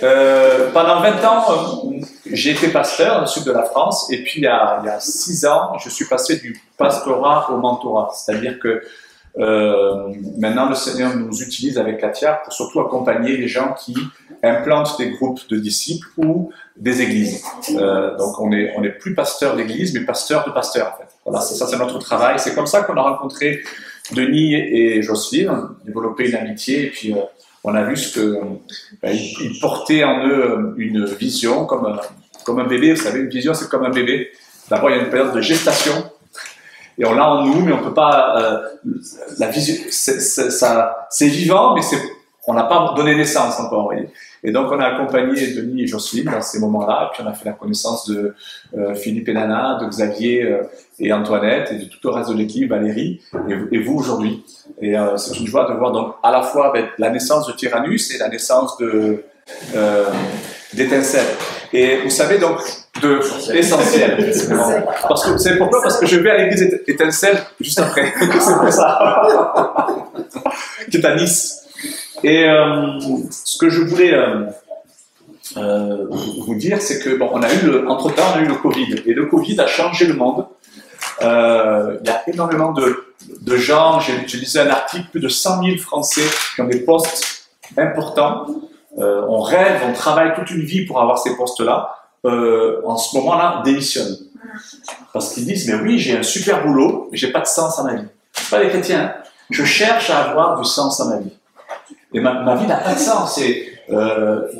Pendant 20 ans, j'ai été pasteur dans le sud de la France, et puis il y a 6 ans, je suis passé du pastorat au mentorat. C'est-à-dire que maintenant le Seigneur nous utilise avec Katia pour surtout accompagner les gens qui implantent des groupes de disciples ou des églises. Donc on est plus pasteur d'église, mais pasteur de pasteur en fait. Voilà, ça c'est notre travail. C'est comme ça qu'on a rencontré Denis et Jocelyne, développé une amitié, et puis on a vu ils portaient en eux une vision comme un bébé. Vous savez, une vision c'est comme un bébé. D'abord il y a une période de gestation, et on l'a en nous, mais on peut pas. La vision, c'est vivant, mais on n'a pas donné naissance encore. Voyez. Et donc on a accompagné Denis et Jocelyne dans ces moments-là, et puis on a fait la connaissance de Philippe et Nana, de Xavier et Antoinette, et de tout le reste de l'équipe, Valérie, et vous aujourd'hui. Et c'est une joie de voir donc à la fois la naissance de Tyrannus et la naissance d'Étincelle. Et vous savez donc essentiel. C'est pourquoi? Parce que je vais à l'église Étincelle juste après. C'est pour ça. Qui est à Nice. Et ce que je voulais vous dire, c'est que on a eu entre-temps, on a eu le Covid, et le Covid a changé le monde. Il y a énormément de gens. J'ai lisé un article, plus de 100 000 Français qui ont des postes importants. On rêve, on travaille toute une vie pour avoir ces postes-là. En ce moment-là, démissionnent. Parce qu'ils disent, mais oui, j'ai un super boulot, mais j'ai pas de sens à ma vie. C'est pas les chrétiens. Hein. Je cherche à avoir du sens à ma vie. Et ma vie n'a pas de sens. Et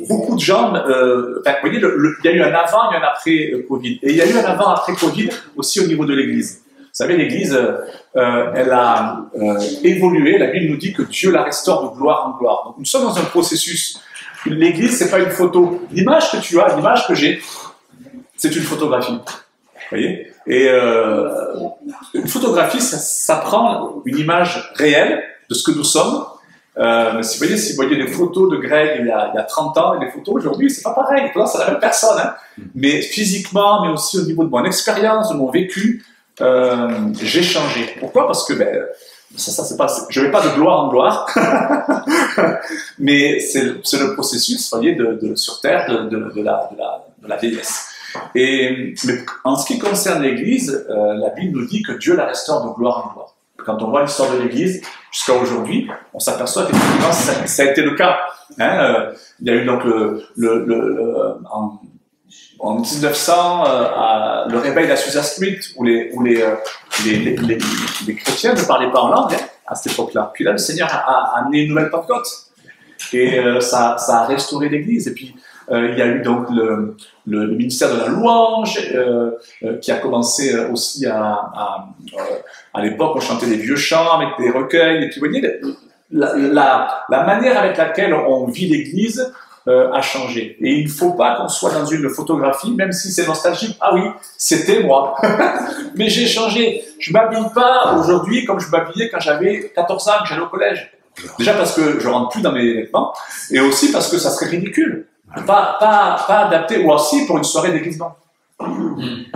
beaucoup de gens, vous voyez, il y a eu un avant et un après Covid. Et il y a eu un avant après Covid aussi au niveau de l'Église. Vous savez, l'Église, elle a évolué. La Bible nous dit que Dieu la restaure de gloire en gloire. Donc nous sommes dans un processus. L'Église, c'est pas une photo. L'image que tu as, l'image que j'ai, c'est une photographie. Vous voyez? Et une photographie, ça prend une image réelle de ce que nous sommes. Si vous voyez les photos de Greg il y a 30 ans et les photos aujourd'hui, c'est pas pareil. C'est la même personne. Hein. Mais physiquement, mais aussi au niveau de mon expérience, de mon vécu, j'ai changé. Pourquoi? Parce que c'est pas, je vais pas de gloire en gloire, mais c'est le processus, vous voyez, sur terre de la vieillesse. Mais en ce qui concerne l'Église, la Bible nous dit que Dieu la restaure de gloire en gloire. Quand on voit l'histoire de l'Église jusqu'à aujourd'hui, on s'aperçoit qu'effectivement ça a été le cas. Hein. Il y a eu donc en 1900 le réveil d'Azusa Street où les chrétiens ne parlaient pas en langue hein, à cette époque-là. Puis là, le Seigneur a amené une nouvelle Pentecôte et ça a restauré l'Église. Et puis il y a eu donc le ministère de la louange qui a commencé aussi à l'époque on chantait des vieux chants avec des recueils. Et puis vous voyez la manière avec laquelle on vit l'Église a changé. Et il ne faut pas qu'on soit dans une photographie, même si c'est nostalgique. Ah oui, c'était moi. Mais j'ai changé. Je ne m'habille pas aujourd'hui comme je m'habillais quand j'avais 14 ans, que j'allais au collège. Déjà parce que je ne rentre plus dans mes vêtements, et aussi parce que ça serait ridicule. Pas adapté, ou aussi pour une soirée déguisement.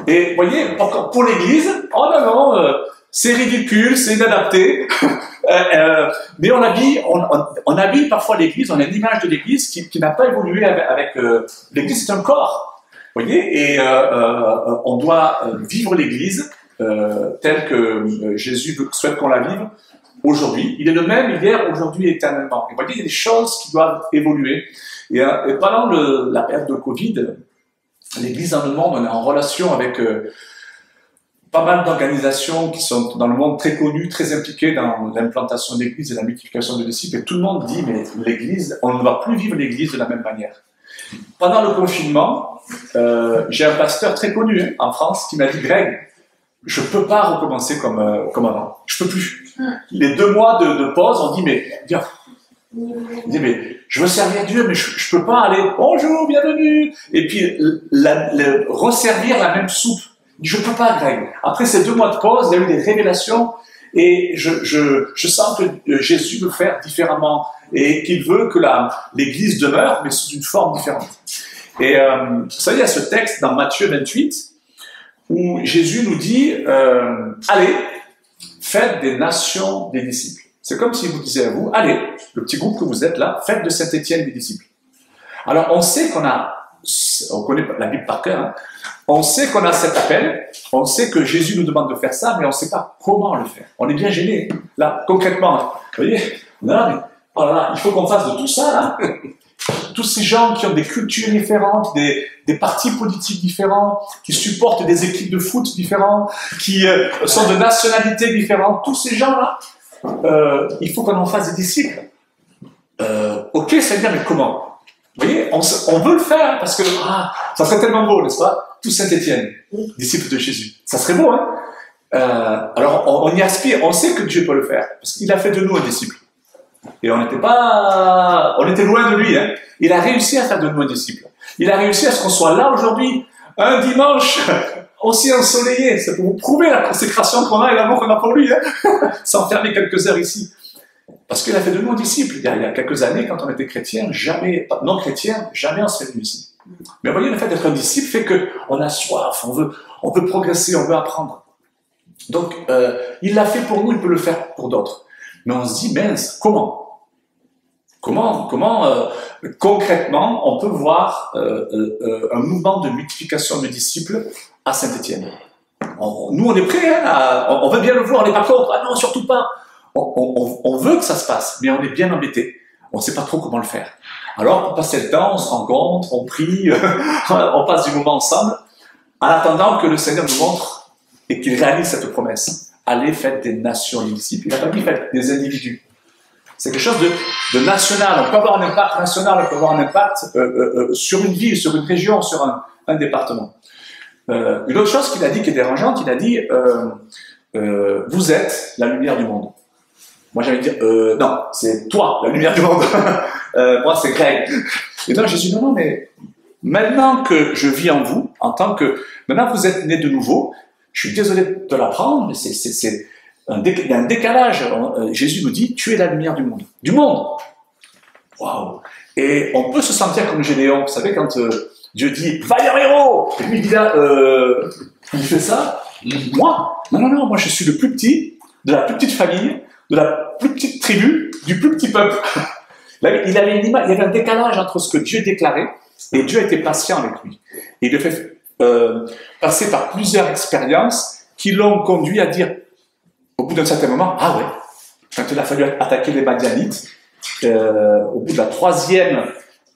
Et vous voyez, pour l'église, oh non, c'est ridicule, c'est inadapté. Mais on habille parfois l'église, on a une image de l'église qui n'a pas évolué avec l'église, c'est un corps. Vous voyez, et on doit vivre l'église telle que Jésus souhaite qu'on la vive aujourd'hui. Il est le même hier, aujourd'hui, éternellement. Et vous voyez, il y a des choses qui doivent évoluer. Et pendant la période de Covid, l'Église dans le monde, on est en relation avec pas mal d'organisations qui sont dans le monde très connues, très impliquées dans l'implantation de l'Église et la multiplication des disciples. Et tout le monde dit, mais l'Église, on ne va plus vivre l'Église de la même manière. Pendant le confinement, j'ai un pasteur très connu hein, en France qui m'a dit, Greg, je ne peux pas recommencer comme avant. Je ne peux plus. Les 2 mois de pause, on dit, mais viens. Il dit, mais je veux servir Dieu, mais je ne peux pas aller, bonjour, bienvenue, et puis resservir la même soupe. Il dit, je ne peux pas, Greg. Après ces 2 mois de pause, il y a eu des révélations, et je sens que Jésus veut faire différemment, et qu'il veut que l'Église demeure, mais sous une forme différente. Et vous savez, il y a ce texte dans Matthieu 28, où Jésus nous dit, allez, faites des nations des disciples. C'est comme si vous disiez à vous, allez, le petit groupe que vous êtes là, faites de Saint-Étienne des disciples. Alors, on sait on connaît la Bible par cœur, hein. On sait qu'on a cet appel, on sait que Jésus nous demande de faire ça, mais on ne sait pas comment le faire. On est bien gêné. Là, concrètement, vous voyez, là, mais, oh là là, il faut qu'on fasse de tout ça, là. Tous ces gens qui ont des cultures différentes, des partis politiques différents, qui supportent des équipes de foot différentes, qui sont de nationalités différentes, tous ces gens-là, il faut qu'on en fasse des disciples. Ok, Seigneur, mais comment? Vous voyez, on veut le faire parce que ça serait tellement beau, n'est-ce pas? Tout Saint-Étienne, disciple de Jésus. Ça serait beau, hein? Alors, on y aspire, on sait que Dieu peut le faire, parce qu'il a fait de nous un disciple. Et on était loin de lui, hein. Il a réussi à faire de nous un disciple. Il a réussi à ce qu'on soit là aujourd'hui, un dimanche, aussi ensoleillé. C'est pour vous prouver la consécration qu'on a et l'amour qu'on a pour lui, hein. S'enfermer quelques heures ici. Parce qu'il a fait de nous un disciple. Il y a quelques années, quand on était chrétien, non chrétien, jamais on serait venu ici. Mais vous voyez, le fait d'être un disciple fait qu'on a soif, on veut progresser, on veut apprendre. Donc, il l'a fait pour nous, il peut le faire pour d'autres. Mais on se dit, mince, comment concrètement on peut voir un mouvement de multiplication de disciples à Saint-Étienne? Nous, on est prêts, hein, on veut bien le voir, on n'est pas contre. Ah non, surtout pas. On veut que ça se passe, mais on est bien embêté. On ne sait pas trop comment le faire. Alors, pour passer le temps, on se rencontre, on prie, on passe du moment ensemble, en attendant que le Seigneur nous montre et qu'il réalise cette promesse. Allez, faites des nations les disciples. Il n'a pas dit faites des individus. C'est quelque chose de national. On peut avoir un impact national, on peut avoir un impact sur une ville, sur une région, sur un département. Une autre chose qu'il a dit qui est dérangeante, il a dit vous êtes la lumière du monde. Moi j'allais dire non, c'est toi la lumière du monde. Moi c'est Greg. Et donc Jésus non, mais maintenant que je vis en vous, maintenant vous êtes nés de nouveau, je suis désolé de te l'apprendre, mais il y a un décalage. Jésus nous dit, tu es la lumière du monde. Du monde. Waouh. Et on peut se sentir comme Gédéon. Vous savez, quand Dieu dit, vaillant héros, et lui il dit là, il fait ça. Moi, non, moi je suis le plus petit, de la plus petite famille, de la plus petite tribu, du plus petit peuple. Là, il y avait un décalage entre ce que Dieu déclarait, et Dieu était patient avec lui. Et il le fait passer par plusieurs expériences qui l'ont conduit à dire, au bout d'un certain moment, ah ouais, quand il a fallu attaquer les Madianites, au bout de la 3e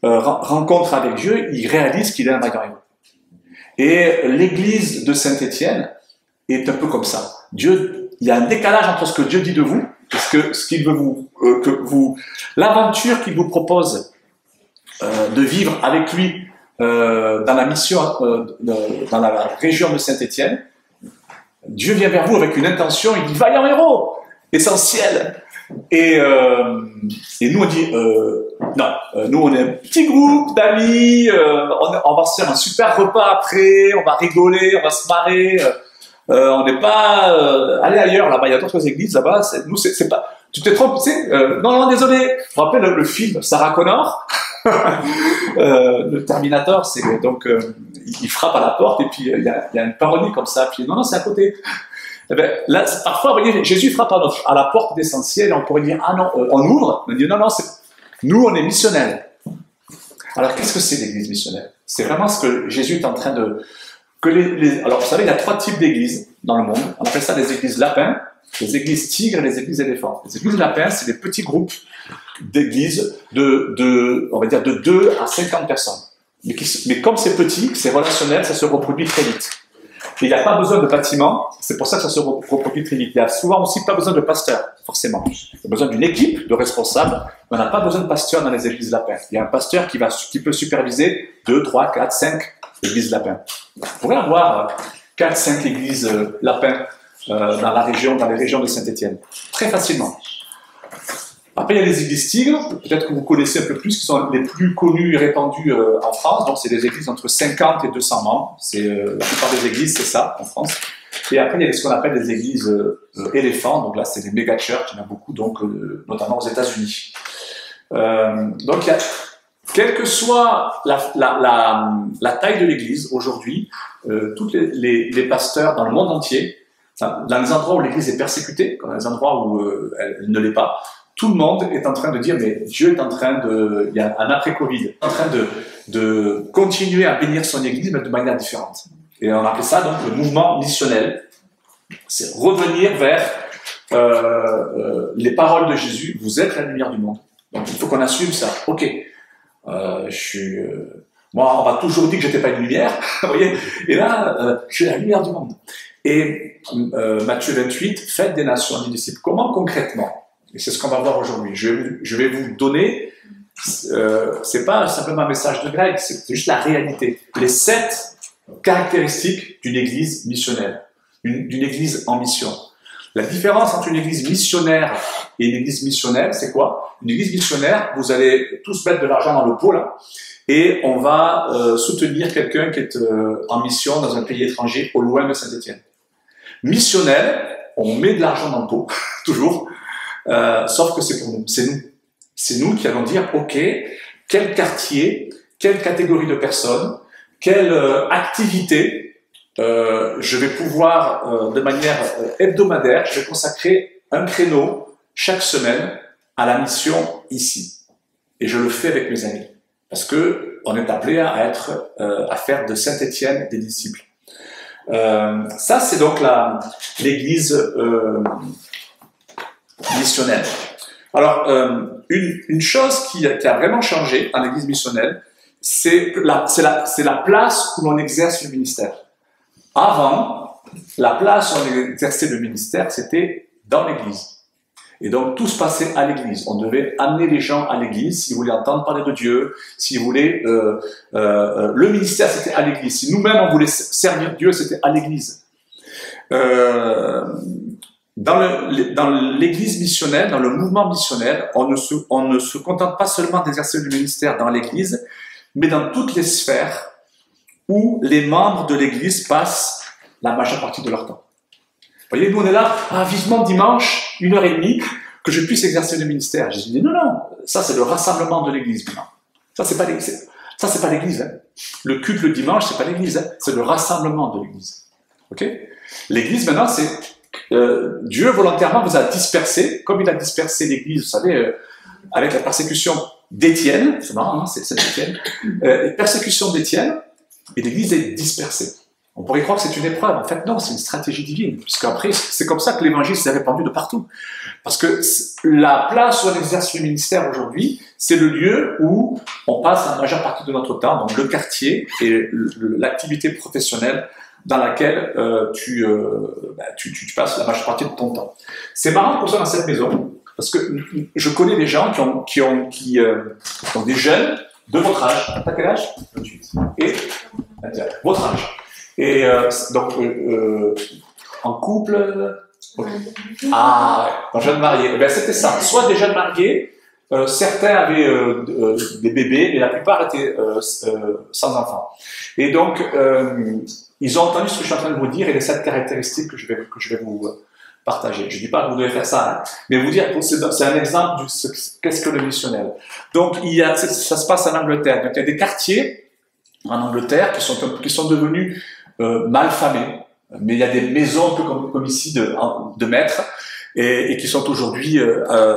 rencontre avec Dieu, il réalise qu'il est un vaillant héros. Et l'église de Saint-Étienne est un peu comme ça. Il y a un décalage entre ce que Dieu dit de vous, et ce qu'il veut l'aventure qu'il vous propose de vivre avec lui dans la mission, dans la région de Saint-Étienne. Dieu vient vers vous avec une intention, il dit « Vaillant héros !» Essentiel. Et nous, on dit non, nous, on est un petit groupe d'amis, on va se faire un super repas après, on va rigoler, on va se marrer, on n'est pas... allez ailleurs, là-bas, il y a d'autres églises, là-bas, nous, c'est pas... Tu t'es trompé, tu sais, non, désolé. Vous vous rappelez le film Sarah Connor le Terminator, c'est donc il frappe à la porte et puis il y a une parodie comme ça, puis non, c'est à côté. Eh ben, là, parfois, vous voyez, Jésus frappe à la porte d'essentiel, on pourrait dire, ah non, on ouvre, on dit, non, nous, on est missionnaires. Alors, qu'est-ce que c'est l'église missionnaire? C'est vraiment ce que Jésus est en train de... Alors, vous savez, il y a 3 types d'églises dans le monde. On appelle ça les églises lapins, les églises tigres et les églises éléphants. Les églises lapins, c'est des petits groupes d'églises on va dire de 2 à 50 personnes. Mais comme c'est petit, c'est relationnel, ça se reproduit très vite. Et il n'y a pas besoin de bâtiment, c'est pour ça que ça se reproduit très vite. Il n'y a souvent aussi pas besoin de pasteur, forcément. Il y a besoin d'une équipe de responsables, mais on n'a pas besoin de pasteur dans les églises lapins. Il y a un pasteur qui peut superviser 2, 3, 4, 5 églises lapins. On pourrait avoir 4, 5 églises lapins dans les régions de Saint-Étienne. Très facilement. Après, il y a les églises tigres, peut-être que vous connaissez un peu plus, qui sont les plus connues et répandues en France. Donc, c'est des églises entre 50 et 200 membres. La plupart des églises, c'est ça, en France. Et après, il y a ce qu'on appelle des églises éléphants. Donc là, c'est des méga church. Il y en a beaucoup, donc, notamment aux États-Unis. Donc, quelle que soit la taille de l'église aujourd'hui, tous les pasteurs dans le monde entier, dans les endroits où l'église est persécutée, dans les endroits où elle ne l'est pas, tout le monde est en train de dire, mais Dieu est en train de, il y a un après-Covid, en train de continuer à bénir son Église, mais de manière différente. Et on appelle ça donc le mouvement missionnel. C'est revenir vers les paroles de Jésus. Vous êtes la lumière du monde. Donc il faut qu'on assume ça. Ok, moi on m'a toujours dit que j'étais pas une lumière, vous voyez. Et là, je suis la lumière du monde. Et Matthieu 28, faites des nations des disciples. Comment concrètement? Et c'est ce qu'on va voir aujourd'hui. Je vais vous donner, c'est pas simplement un message de Greg, c'est juste la réalité. Les 7 caractéristiques d'une église missionnaire, d'une église en mission. La différence entre une église missionnaire et une église missionnelle, c'est quoi? Une église missionnaire, vous allez tous mettre de l'argent dans le pot là, et on va soutenir quelqu'un qui est en mission dans un pays étranger au loin de Saint-Étienne. Missionnel, on met de l'argent dans le pot, toujours, sauf que c'est pour nous, c'est nous. C'est nous qui allons dire, ok, quel quartier, quelle catégorie de personnes, quelle activité je vais pouvoir, de manière hebdomadaire, je vais consacrer un créneau chaque semaine à la mission ici. Et je le fais avec mes amis. Parce que on est appelé à faire de Saint-Étienne des disciples. Ça, c'est donc l'église missionnaire. Alors, une chose qui a vraiment changé dans l'église missionnelle, c'est la place où l'on exerce le ministère. Avant, la place où on exerçait le ministère, c'était dans l'église. Et donc, tout se passait à l'église. On devait amener les gens à l'église s'ils voulaient entendre parler de Dieu, s'ils voulaient... le ministère, c'était à l'église. Si nous-mêmes, on voulait servir Dieu, c'était à l'église. Dans l'église missionnelle, dans le mouvement missionnel, on ne se contente pas seulement d'exercer le ministère dans l'église, mais dans toutes les sphères où les membres de l'église passent la majeure partie de leur temps. Vous voyez, nous on est là, vivement dimanche, 1h30, que je puisse exercer le ministère. Je dis non, ça c'est le rassemblement de l'église maintenant. Ça c'est pas l'église. Hein. Le culte le dimanche, c'est pas l'église, hein. C'est le rassemblement de l'église. Ok? L'église maintenant, c'est Dieu volontairement vous a dispersé, comme il a dispersé l'église, vous savez, avec la persécution d'Étienne, c'est marrant, hein, c'est Étienne, persécution d'Étienne, et l'église est dispersée. On pourrait croire que c'est une épreuve. En fait, non, c'est une stratégie divine. Puisqu'après, c'est comme ça que l'évangile s'est répandu de partout. Parce que la place où on exerce le ministère aujourd'hui, c'est le lieu où on passe la majeure partie de notre temps, donc le quartier et l'activité professionnelle dans laquelle tu passes la majeure partie de ton temps. C'est marrant pour ça dans cette maison, parce que je connais des gens qui ont des jeunes de votre âge. T'as quel âge? 28. Et votre âge. Et donc, en couple... en jeunes mariés. Ben, c'était ça. Soit des jeunes mariés, certains avaient des bébés, mais la plupart étaient sans enfants. Et donc, ils ont entendu ce que je suis en train de vous dire et les 7 caractéristiques que je vais vous partager. Je ne dis pas que vous devez faire ça, hein, mais vous dire, c'est un exemple de qu'est-ce que le missionnel. Donc, ça se passe en Angleterre. Donc, il y a des quartiers en Angleterre qui sont devenus mal famés, mais il y a des maisons un peu comme ici de maîtres et qui sont aujourd'hui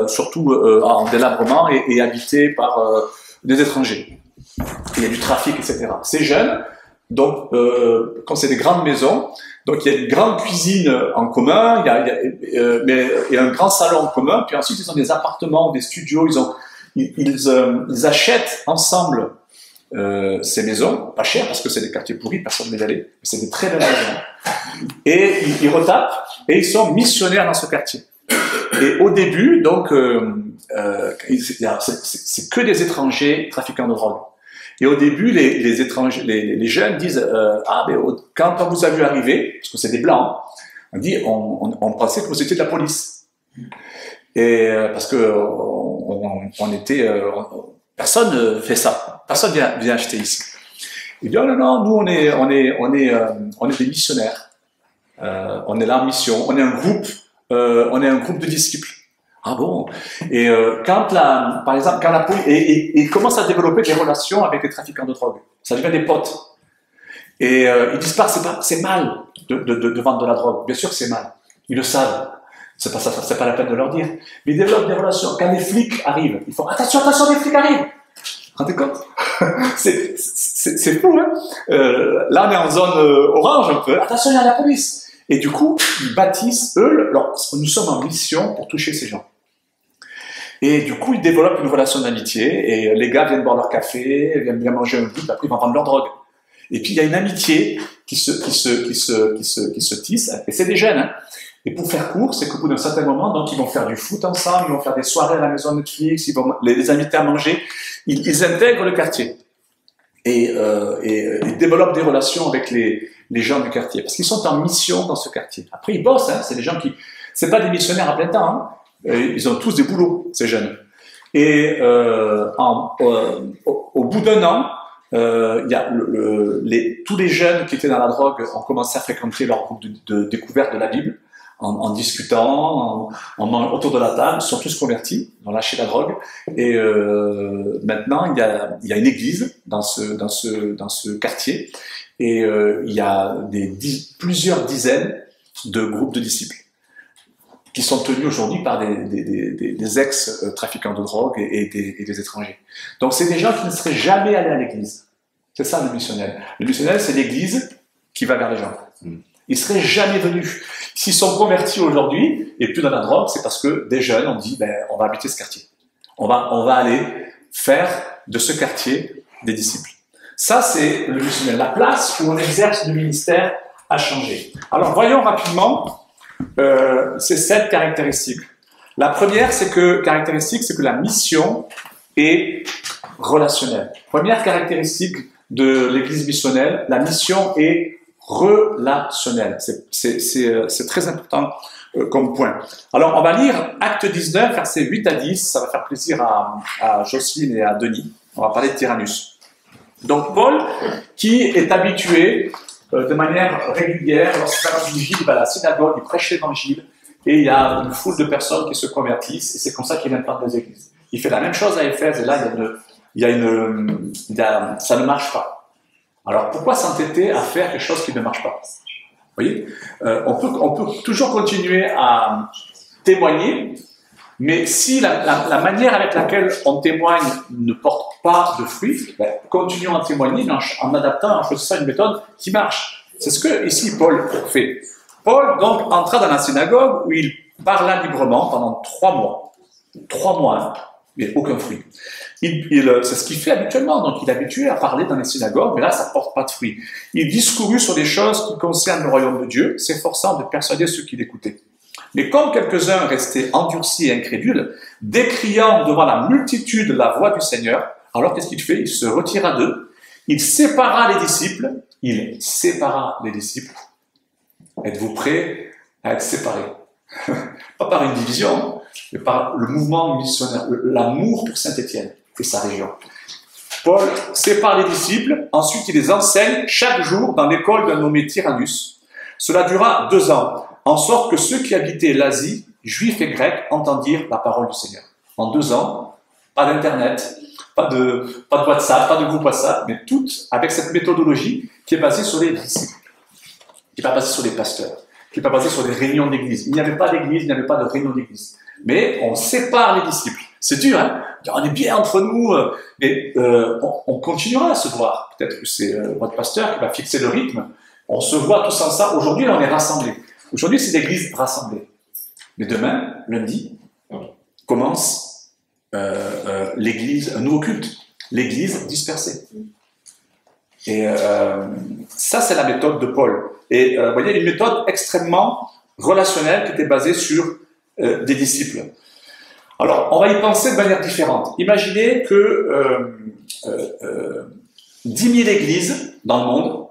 surtout en délabrement et habitées par des étrangers. Il y a du trafic, etc. C'est jeune, donc quand c'est des grandes maisons, donc il y a une grande cuisine en commun, il y a un grand salon en commun, puis ensuite ils ont des appartements, des studios, ils achètent ensemble ces maisons, pas chères parce que c'est des quartiers pourris, personne ne veut y aller, mais c'est des très belles maisons. Et ils retapent et ils sont missionnaires dans ce quartier. Et au début, donc, c'est que des étrangers trafiquants de drogue. Et au début, les jeunes disent mais quand on vous a vu arriver, parce que c'est des blancs, on pensait que vous étiez de la police. Et parce que personne ne fait ça. Personne vient acheter ici. Il dit non, nous on est des missionnaires. On est là en mission. On est un groupe de disciples. Ah bon? Et par exemple, quand la police et commence à développer des relations avec les trafiquants de drogue, ça devient des potes. Et ils disent pas c'est mal de vendre de la drogue. Bien sûr que c'est mal. Ils le savent. C'est pas ça, c'est pas la peine de leur dire. Mais ils développent des relations. Quand les flics arrivent, ils font attention, attention, les flics arrivent. Vous vous rendez compte? C'est fou, hein? Là, on est en zone orange un peu. Attention, il y a la police. Et du coup, ils bâtissent, eux, alors, nous sommes en mission pour toucher ces gens. Et du coup, ils développent une relation d'amitié. Et les gars viennent boire leur café, viennent bien manger un bout, après ils vont vendre leur drogue. Et puis, il y a une amitié qui se tisse. Et c'est des jeunes, hein? Et pour faire court, c'est qu'au bout d'un certain moment, donc, ils vont faire du foot ensemble, ils vont faire des soirées à la maison Netflix, ils vont les inviter à manger. Ils intègrent le quartier. Et ils développent des relations avec les gens du quartier. Parce qu'ils sont en mission dans ce quartier. Après, ils bossent, hein, c'est des gens qui... C'est pas des missionnaires à plein temps, hein. Ils ont tous des boulots, ces jeunes. Et au bout d'un an, il y a tous les jeunes qui étaient dans la drogue ont commencé à fréquenter leur groupe de découverte de la Bible. En discutant, autour de la table, ils sont tous convertis, ils ont lâché la drogue. Et maintenant, il y a une église dans ce quartier. Et il y a plusieurs dizaines de groupes de disciples qui sont tenus aujourd'hui par des ex-trafiquants de drogue et des étrangers. Donc, c'est des gens qui ne seraient jamais allés à l'église. C'est ça le missionnel. Le missionnel, c'est l'église qui va vers les gens. Ils ne seraient jamais venus. S'ils sont convertis aujourd'hui et plus dans la drogue, c'est parce que des jeunes ont dit on va habiter ce quartier. On va aller faire de ce quartier des disciples. Ça, c'est le missionnel. La place où on exerce le ministère a changé. Alors, voyons rapidement ces 7 caractéristiques. La première caractéristique, c'est que la mission est relationnelle. Première caractéristique de l'église missionnelle, la mission est relationnel. C'est très important comme point. Alors, on va lire Acte 19, versets 8 à 10. Ça va faire plaisir à Jocelyne et à Denis. On va parler de Tyrannus. Donc, Paul, qui est habitué de manière régulière, lorsqu'il va dans une ville, il va à la synagogue, il prêche l'évangile, et il y a une foule de personnes qui se convertissent, et c'est comme ça qu'il implante des églises. Il fait la même chose à Éphèse, et là, ça ne marche pas. Alors, pourquoi s'entêter à faire quelque chose qui ne marche pas? Vous voyez, on peut toujours continuer à témoigner, mais si la manière avec laquelle on témoigne ne porte pas de fruits, continuons à témoigner en adaptant, en faisant une méthode qui marche. C'est ce que ici Paul fait. Paul donc entra dans la synagogue où il parla librement pendant 3 mois. 3 mois, hein, mais aucun fruit. C'est ce qu'il fait habituellement, donc il est habitué à parler dans les synagogues, mais là ça ne porte pas de fruits. Il discourut sur des choses qui concernent le royaume de Dieu, s'efforçant de persuader ceux qui l'écoutaient. Mais comme quelques-uns restaient endurcis et incrédules, décriant devant la multitude la voix du Seigneur, alors qu'est-ce qu'il fait? Il se retira d'eux, il sépara les disciples. Êtes-vous prêts à être séparés? Pas par une division, mais par le mouvement missionnaire, l'amour pour Saint-Étienne et sa région. Paul sépare les disciples, ensuite il les enseigne chaque jour dans l'école d'un nommé Tyrannus. Cela dura 2 ans, en sorte que ceux qui habitaient l'Asie, juifs et grecs, entendirent la parole du Seigneur. En 2 ans, pas d'internet, pas de WhatsApp, pas de groupe WhatsApp, mais tout avec cette méthodologie qui est basée sur les disciples, qui n'est pas basée sur les pasteurs, qui n'est pas basée sur des réunions d'église. Il n'y avait pas d'église, il n'y avait pas de réunion d'église. Mais on sépare les disciples. C'est dur, hein? On est bien entre nous, mais on continuera à se voir. Peut-être que c'est votre pasteur qui va fixer le rythme. On se voit tous ensemble. Aujourd'hui, on est rassemblés. Aujourd'hui, c'est l'église rassemblée. Mais demain, lundi, commence l'église, un nouveau culte. L'église dispersée. Et ça, c'est la méthode de Paul. Et vous voyez, une méthode extrêmement relationnelle qui était basée sur des disciples. Alors, on va y penser de manière différente. Imaginez que 10 000 églises dans le monde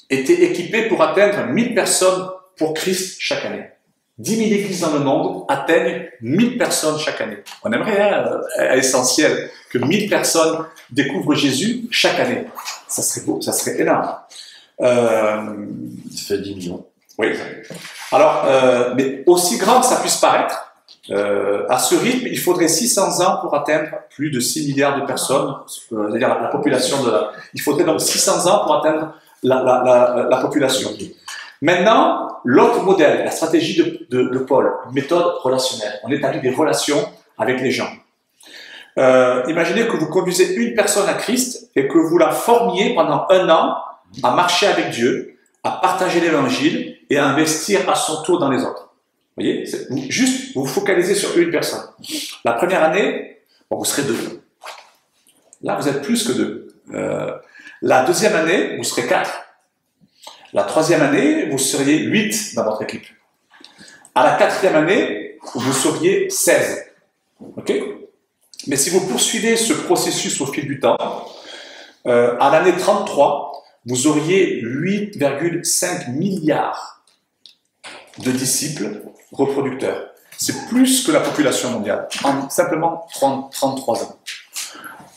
étaient équipées pour atteindre 1000 personnes pour Christ chaque année. 10 000 églises dans le monde atteignent 1000 personnes chaque année. On aimerait, à l'essentiel, que 1000 personnes découvrent Jésus chaque année. Ça serait beau, ça serait énorme. Ça fait 10 millions. Oui. Alors, mais aussi grand que ça puisse paraître, à ce rythme, il faudrait 600 ans pour atteindre plus de 6 milliards de personnes, c'est-à-dire la population de la... Il faudrait donc 600 ans pour atteindre la population. Maintenant, l'autre modèle, la stratégie de Paul, une méthode relationnelle. On établit des relations avec les gens. Imaginez que vous conduisez une personne à Christ et que vous la formiez pendant 1 an à marcher avec Dieu, à partager l'évangile et à investir à son tour dans les autres. Vous voyez, juste vous focalisez sur une personne. La première année, bon, vous serez 2. Là, vous êtes plus que 2. La deuxième année, vous serez 4. La troisième année, vous seriez 8 dans votre équipe. À la 4e année, vous seriez 16. Ok? Mais si vous poursuivez ce processus au fil du temps, à l'année 33, vous auriez 8,5 milliards de disciples reproducteurs. C'est plus que la population mondiale, en simplement 33 ans.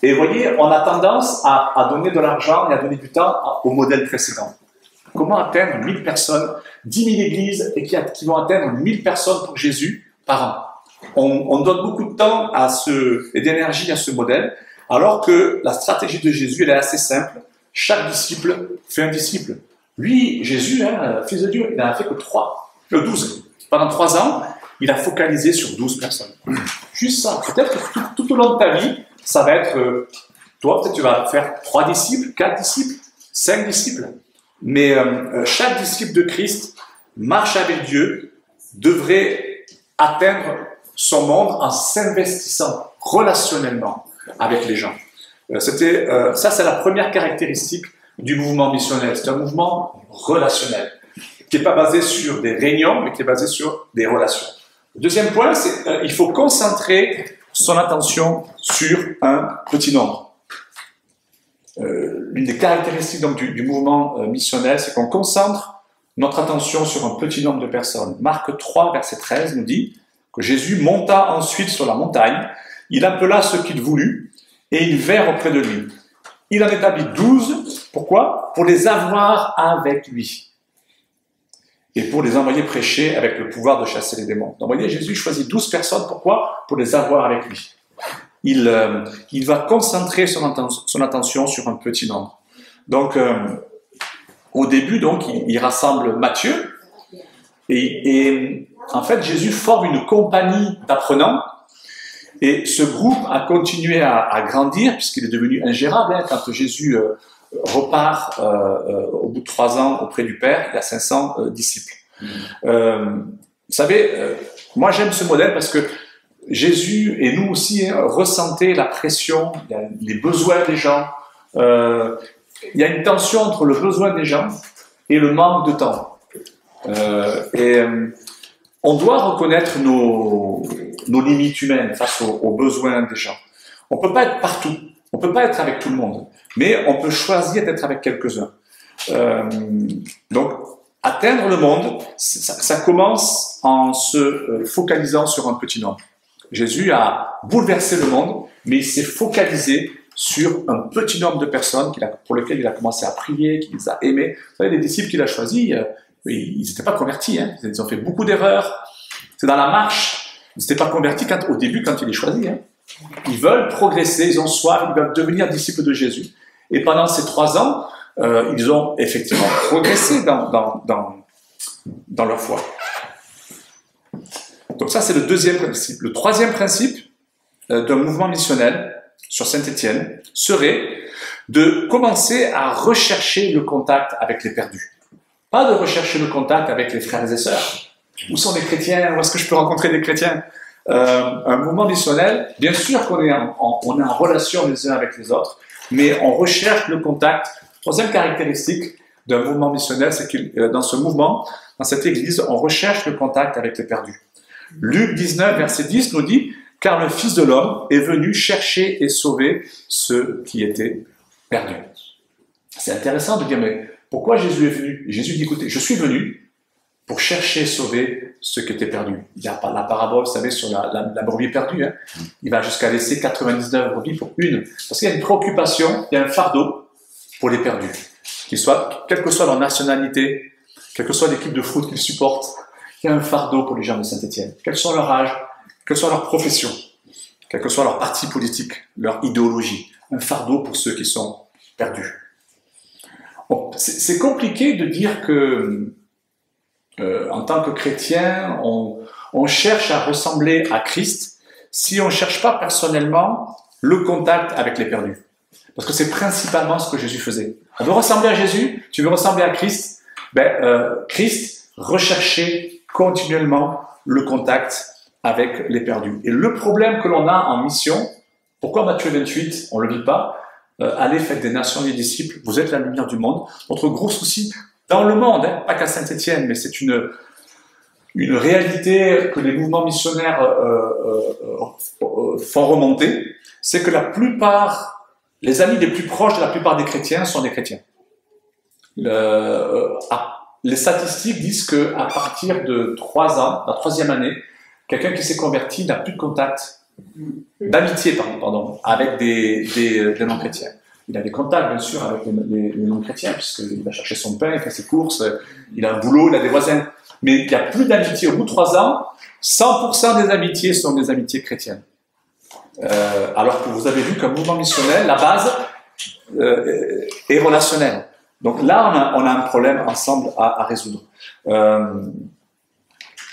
Et vous voyez, on a tendance à donner de l'argent et à donner du temps au modèle précédent. Comment atteindre 1000 personnes, 10 000 églises et qui vont atteindre 1000 personnes pour Jésus par an? On donne beaucoup de temps et d'énergie à ce modèle, alors que la stratégie de Jésus, elle est assez simple. Chaque disciple fait un disciple. Lui, Jésus, fils de Dieu, il n'en a fait que 12. Pendant 3 ans, il a focalisé sur 12 personnes. Juste ça. Peut-être que tout au long de ta vie, ça va être, toi, peut-être tu vas faire 3 disciples, 4 disciples, 5 disciples. Mais chaque disciple de Christ marche avec Dieu, devrait atteindre son monde en s'investissant relationnellement avec les gens. Ça, c'est la première caractéristique du mouvement missionnel. C'est un mouvement relationnel, qui n'est pas basé sur des réunions, mais qui est basé sur des relations. Le deuxième point, c'est qu'il faut concentrer son attention sur un petit nombre. L'une des caractéristiques donc, du mouvement missionnel, c'est qu'on concentre notre attention sur un petit nombre de personnes. Marc 3, verset 13 nous dit que Jésus monta ensuite sur la montagne, il appela ceux qu'il voulut, et ils vinrent auprès de lui. Il en établit 12, pourquoi? Pour les avoir avec lui. Et pour les envoyer prêcher avec le pouvoir de chasser les démons. Donc, vous voyez, Jésus choisit 12 personnes, pourquoi? Pour les avoir avec lui. Il va concentrer son attention sur un petit nombre. Donc, au début, donc, il rassemble Matthieu, et en fait, Jésus forme une compagnie d'apprenants, et ce groupe a continué à grandir, puisqu'il est devenu ingérable. Quand Jésus repart au bout de 3 ans auprès du Père, il a 500 disciples. Vous savez, moi j'aime ce modèle parce que Jésus et nous aussi ressentaient la pression, il y a les besoins des gens, il y a une tension entre le besoin des gens et le manque de temps. On doit reconnaître nos limites humaines face aux besoins des gens. On ne peut pas être partout, on ne peut pas être avec tout le monde, mais on peut choisir d'être avec quelques-uns. Donc, atteindre le monde, ça commence en se focalisant sur un petit nombre. Jésus a bouleversé le monde, mais il s'est focalisé sur un petit nombre de personnes pour lesquelles il a commencé à prier, qu'il les a aimés. Vous savez, les disciples qu'il a choisis, ils n'étaient pas convertis, hein. Ils ont fait beaucoup d'erreurs. C'est dans la marche. Ils n'étaient pas convertis au début, quand il les choisit. Hein. Ils veulent progresser, ils ont soif, ils veulent devenir disciples de Jésus. Et pendant ces 3 ans, ils ont effectivement progressé dans leur foi. Donc ça, c'est le deuxième principe. Le troisième principe d'un mouvement missionnel sur Saint-Étienne serait de commencer à rechercher le contact avec les perdus. Pas de rechercher le contact avec les frères et sœurs. Où sont les chrétiens? Où est-ce que je peux rencontrer des chrétiens? Un mouvement missionnel, bien sûr qu'on est en relation les uns avec les autres, mais on recherche le contact. Troisième caractéristique d'un mouvement missionnel, c'est que dans ce mouvement, dans cette église, on recherche le contact avec les perdus. Luc 19, verset 10 nous dit « Car le Fils de l'homme est venu chercher et sauver ceux qui étaient perdus. » C'est intéressant de dire, mais pourquoi Jésus est venu? Jésus dit, écoutez, je suis venu pour chercher et sauver ceux qui étaient perdus. Il y a la parabole, vous savez, sur la brebis perdue. Hein. Il va jusqu'à laisser 99 brebis pour une. Parce qu'il y a une préoccupation, il y a un fardeau pour les perdus. Quelle que soit leur nationalité, quelle que soit l'équipe de foot qu'ils supportent, il y a un fardeau pour les gens de Saint-Étienne. Quel soit leur âge, quelle soit leur profession, quel que soit leur parti politique, leur idéologie. Un fardeau pour ceux qui sont perdus. Bon, c'est compliqué de dire que En tant que chrétien, on cherche à ressembler à Christ si on ne cherche pas personnellement le contact avec les perdus. Parce que c'est principalement ce que Jésus faisait. On veut ressembler à Jésus, tu veux ressembler à Christ, Christ recherchait continuellement le contact avec les perdus. Et le problème que l'on a en mission, pourquoi Matthieu 28, on ne le lit pas, allez, faites des nations des disciples, vous êtes la lumière du monde. Notre gros souci, dans le monde, pas qu'à Saint-Étienne, mais c'est une réalité que les mouvements missionnaires font remonter, c'est que la plupart, les amis les plus proches de la plupart des chrétiens sont des chrétiens. Les statistiques disent qu'à partir de 3 ans, la 3e année, quelqu'un qui s'est converti n'a plus de contact, d'amitié, avec des non-chrétiens. Il a des contacts, bien sûr, avec les non-chrétiens, puisqu'il va chercher son pain, il fait ses courses, il a un boulot, il a des voisins. Mais il n'y a plus d'amitié. Au bout de 3 ans, 100% des amitiés sont des amitiés chrétiennes. Alors que vous avez vu qu'un mouvement missionnaire, la base est relationnelle. Donc là, on a un problème ensemble à résoudre.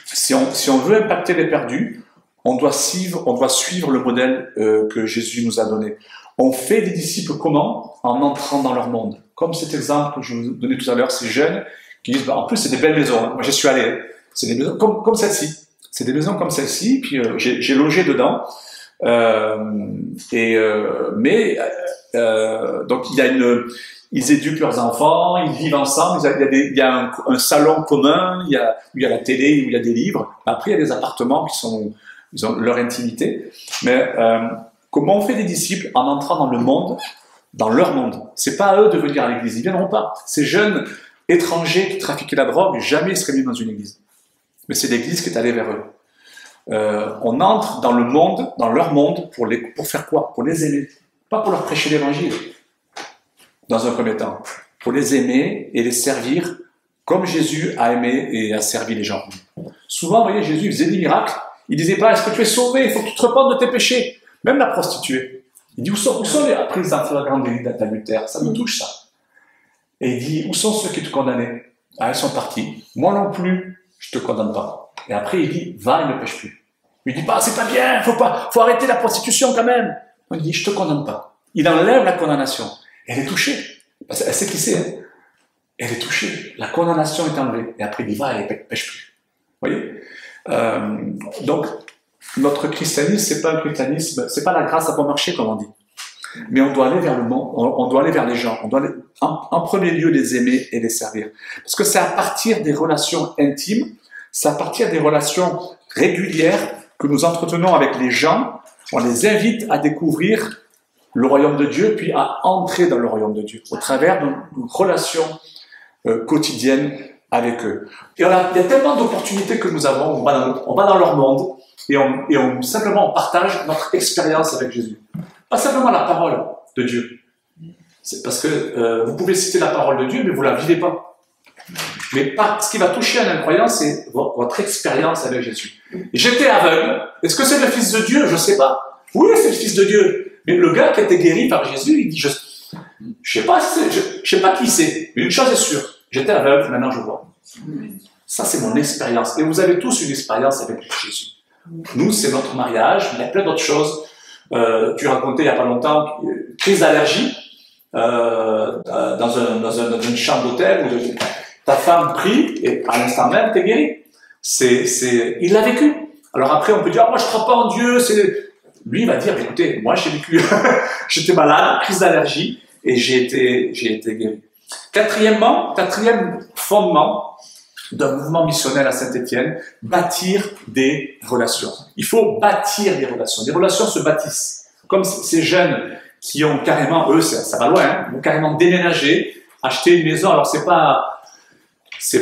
Si on veut impacter les perdus, on doit suivre le modèle que Jésus nous a donné. On fait des disciples comment? En entrant dans leur monde. Comme cet exemple que je vous donnais tout à l'heure, ces jeunes qui disent, en plus c'est des belles maisons, hein. Moi j'y suis allé, c'est des maisons comme celle-ci. C'est des maisons comme celle-ci, puis j'ai logé dedans. Donc ils éduquent leurs enfants, ils vivent ensemble, il y a un salon commun, il y a la télé, où il y a des livres. Après il y a des appartements ils ont leur intimité. Mais comment on fait des disciples en entrant dans le monde, dans leur monde? C'est pas à eux de venir à l'église, ils viendront pas. Ces jeunes étrangers qui trafiquaient la drogue, jamais ils seraient venus dans une église. Mais c'est l'église qui est allée vers eux. On entre dans le monde, dans leur monde, pour faire quoi? Pour les aimer. Pas pour leur prêcher l'évangile, dans un premier temps. Pour les aimer et les servir comme Jésus a aimé et a servi les gens. Souvent, vous voyez, Jésus faisait des miracles. Il disait pas, est-ce que tu es sauvé? Il faut que tu te repentes de tes péchés. Même la prostituée. Il dit, où sont les prises en flagrant délit d'adultère? Ça me touche, ça. Et il dit, où sont ceux qui te condamnaient? Ah, ils sont partis. Moi non plus, je te condamne pas. Et après, il dit, va et ne pêche plus. Il dit pas, c'est pas bien, faut arrêter la prostitution quand même. Il dit, je te condamne pas. Il enlève la condamnation. Elle est touchée. Parce qu'elle sait qui c'est. Hein. Elle est touchée. La condamnation est enlevée. Et après, il dit, va et pêche plus. Vous voyez? Donc, notre christianisme, c'est pas un christianisme, c'est pas la grâce à bon marché, comme on dit. Mais on doit aller vers le monde, on doit aller vers les gens, on doit aller, en premier lieu les aimer et les servir. Parce que c'est à partir des relations intimes, c'est à partir des relations régulières que nous entretenons avec les gens, on les invite à découvrir le royaume de Dieu, puis à entrer dans le royaume de Dieu, au travers de nos relations quotidiennes avec eux. Et il y a tellement d'opportunités que nous avons, on va dans leur monde, et simplement on partage notre expérience avec Jésus. Pas simplement la parole de Dieu. C'est parce que vous pouvez citer la parole de Dieu, mais vous ne la vivez pas. Mais ce qui va toucher un incroyant, c'est votre expérience avec Jésus. J'étais aveugle. Est-ce que c'est le Fils de Dieu? Je ne sais pas. Oui, c'est le Fils de Dieu. Mais le gars qui a été guéri par Jésus, il dit, je sais pas qui c'est, mais une chose est sûre. J'étais aveugle, maintenant je vois. Ça, c'est mon expérience. Et vous avez tous une expérience avec Jésus. Nous, c'est notre mariage, mais il y a plein d'autres choses. Tu racontais il n'y a pas longtemps, crise d'allergie dans une chambre d'hôtel où ta femme prie et à l'instant même, tu es guéri. Il l'a vécu. Alors après, on peut dire, moi je ne crois pas en Dieu. Lui, il va dire, écoutez, moi j'ai vécu, j'étais malade, crise d'allergie, et j'ai été guéri. Quatrième fondement d'un mouvement missionnel à Saint-Étienne, bâtir des relations. Il faut bâtir des relations. Des relations se bâtissent. Comme ces jeunes qui ont carrément, eux, ça va loin, hein, ont carrément déménagé, acheté une maison. Alors c'est